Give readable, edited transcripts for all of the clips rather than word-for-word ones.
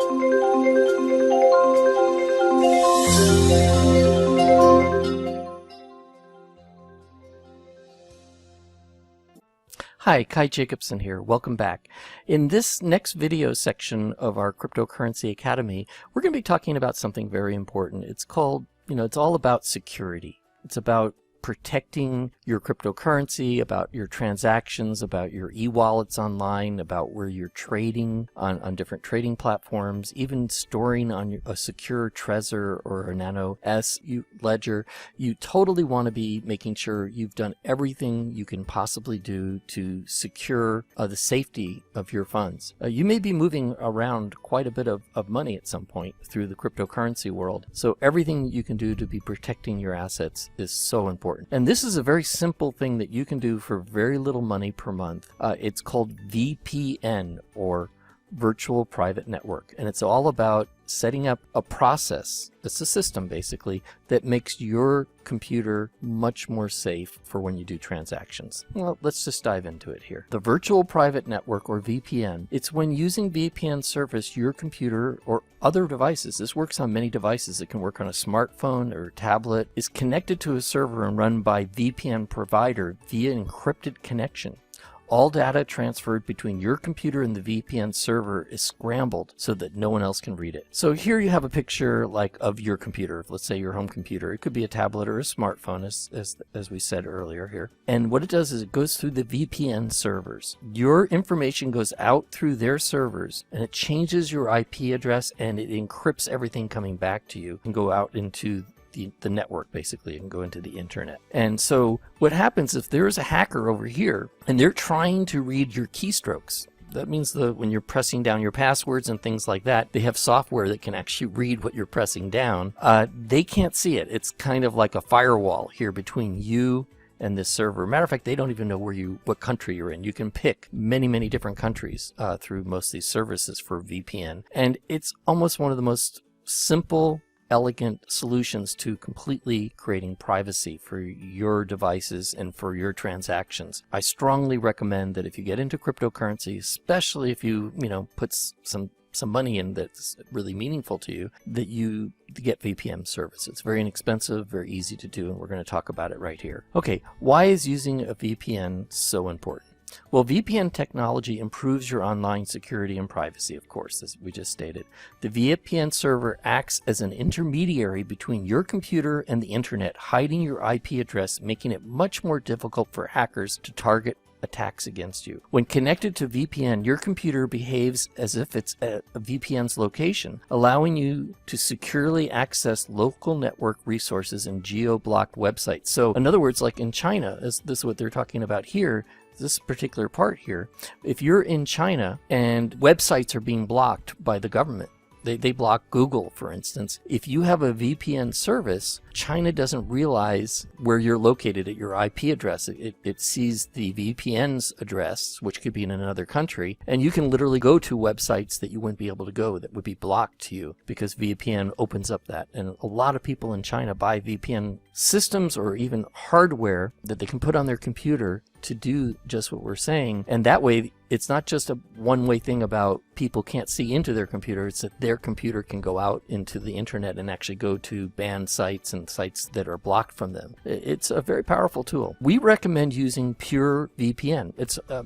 Hi, Kai Jacobson here. Welcome back. In this next video section of our Cryptocurrency Academy, we're going to be talking about something very important. It's called, it's all about security. It's about protecting your cryptocurrency, about your transactions, about your e-wallets online, about where you're trading on different trading platforms, even storing on a secure Trezor or a Nano S ledger. You totally want to be making sure you've done everything you can possibly do to secure the safety of your funds. You may be moving around quite a bit of money at some point through the cryptocurrency world. So everything you can do to be protecting your assets is so important. And this is a very simple thing that you can do for very little money per month. It's called VPN, or Virtual Private Network. And it's all about setting up a process, it's a system basically, that makes your computer much more safe for when you do transactions. Well, let's just dive into it here. The Virtual Private Network, or VPN, it's when using VPN service, your computer or other devices, this works on many devices, it can work on a smartphone or tablet, is connected to a server and run by VPN provider via encrypted connection. All data transferred between your computer and the VPN server is scrambled so that no one else can read it. So here you have a picture of your computer, let's say your home computer. It could be a tablet or a smartphone, as we said earlier here. And what it does is it goes through the VPN servers. Your information goes out through their servers, and it changes your IP address, and it encrypts everything coming back to you and go out into the network, basically, and go into the internet. And so what happens if there's a hacker over here and they're trying to read your keystrokes? That means when you're pressing down your passwords and things like that, they have software that can actually read what you're pressing down. They can't see it. It's kind of like a firewall here between you and this server. Matter of fact, they don't even know what country you're in. You can pick many different countries through most of these services for VPN. And it's almost one of the most simple, elegant solutions to completely creating privacy for your devices and for your transactions. I strongly recommend that if you get into cryptocurrency, especially if you put some money in that's really meaningful to you, that you get VPN service. It's very inexpensive, very easy to do, and we're going to talk about it right here. Okay, why is using a VPN so important? Well, VPN technology improves your online security and privacy, of course, as we just stated. The VPN server acts as an intermediary between your computer and the internet, hiding your IP address, making it much more difficult for hackers to target attacks against you. When connected to VPN, your computer behaves as if it's at a VPN's location, allowing you to securely access local network resources and geo-blocked websites. So, in other words, like in China, this is what they're talking about here, this particular part here, if you're in China and websites are being blocked by the government, they block Google, for instance. If you have a VPN service, China doesn't realize where you're located at your IP address. It sees the VPN's address, which could be in another country, and you can literally go to websites that you wouldn't be able to go, that would be blocked to you, because VPN opens up that. And a lot of people in China buy VPN systems or even hardware that they can put on their computer to do just what we're saying. And that way, it's not just a one-way thing about people can't see into their computer, it's that their computer can go out into the internet and actually go to banned sites and sites that are blocked from them. It's a very powerful tool. We recommend using Pure VPN.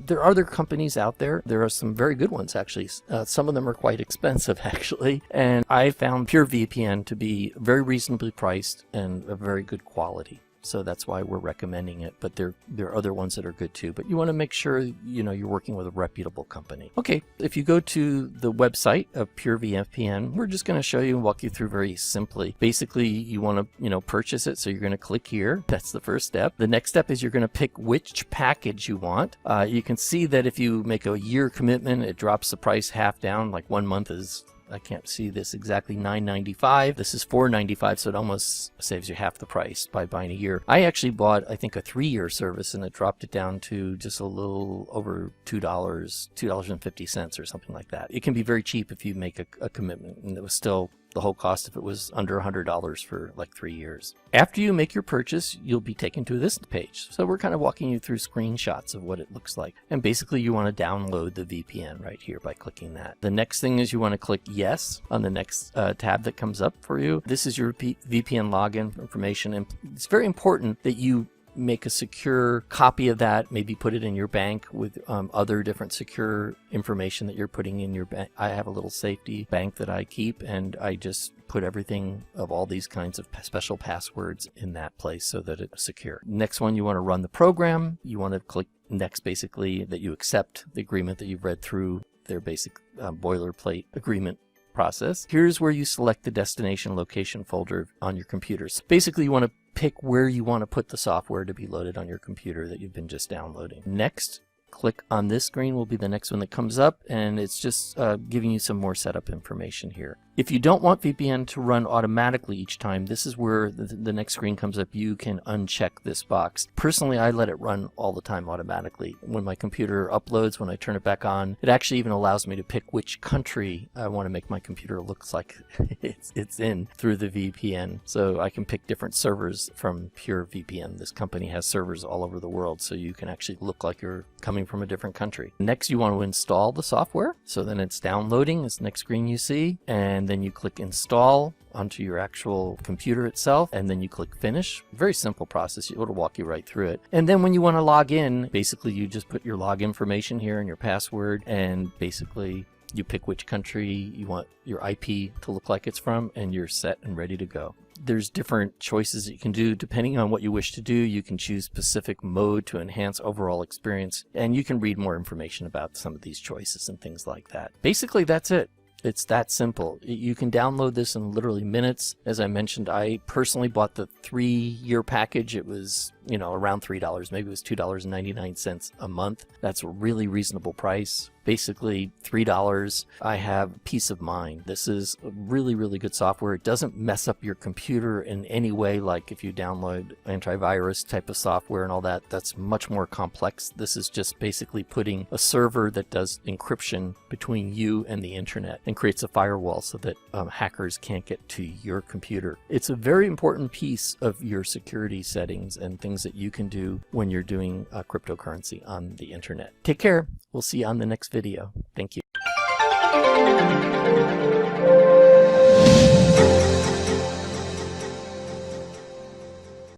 There are other companies out there. There are some very good ones, actually. Some of them are quite expensive, actually. And I found Pure VPN to be very reasonably priced and a very good quality. So that's why we're recommending it, but there are other ones that are good too. But you want to make sure you're working with a reputable company. Okay, if you go to the website of Pure VPN, we're just going to show you and walk you through very simply. Basically, you want to purchase it, so you're going to click here. That's the first step. The next step is you're going to pick which package you want. You can see that if you make a year commitment, it drops the price half down. Like 1 month is, I can't see this exactly, $9.95. This is $4.95, so it almost saves you half the price by buying a year. I actually bought, I think, a 3-year service, and it dropped it down to just a little over $2, $2.50 or something like that. It can be very cheap if you make a commitment, and it was still the whole cost if it was under $100 for like 3 years. After you make your purchase, you'll be taken to this page. So we're kind of walking you through screenshots of what it looks like. And basically you want to download the VPN right here by clicking that. The next thing is you want to click yes on the next tab that comes up for you. This is your VPN login information, and it's very important that you make a secure copy of that, maybe put it in your bank with other different secure information that you're putting in your bank. I have a little safety bank that I keep, and I just put everything of all these kinds of special passwords in that place so that it's secure. Next one, you want to run the program. You want to click next, basically that you accept the agreement that you've read through their basic boilerplate agreement process. Here's where you select the destination location folder on your computers. Basically, you want to pick where you want to put the software to be loaded on your computer that you've been just downloading. Next, click on this screen will be the next one that comes up, and it's just giving you some more setup information here. If you don't want VPN to run automatically each time, this is where the next screen comes up. You can uncheck this box. Personally, I let it run all the time automatically. When my computer uploads, when I turn it back on, it actually even allows me to pick which country I want to make my computer look like it's in through the VPN. So I can pick different servers from pure VPN. This company has servers all over the world, so you can actually look like you're coming from a different country. Next, you want to install the software. So then it's downloading, this next screen you see, and then you click install onto your actual computer itself, and then you click finish. Very simple process. It'll walk you right through it. And then when you want to log in, basically you just put your log information here and your password, and basically you pick which country you want your IP to look like it's from, and you're set and ready to go. There's different choices that you can do depending on what you wish to do. You can choose specific mode to enhance overall experience, and you can read more information about some of these choices and things like that. Basically, that's it. It's that simple. You can download this in literally minutes. As I mentioned, I personally bought the 3-year package. It was, around $3. Maybe it was $2.99 a month. That's a really reasonable price. Basically $3. I have peace of mind. This is really, really good software. It doesn't mess up your computer in any way, like if you download antivirus type of software and all that. That's much more complex. This is just basically putting a server that does encryption between you and the internet and creates a firewall so that hackers can't get to your computer. It's a very important piece of your security settings and things that you can do when you're doing cryptocurrency on the internet. Take care. We'll see you on the next video. Thank you.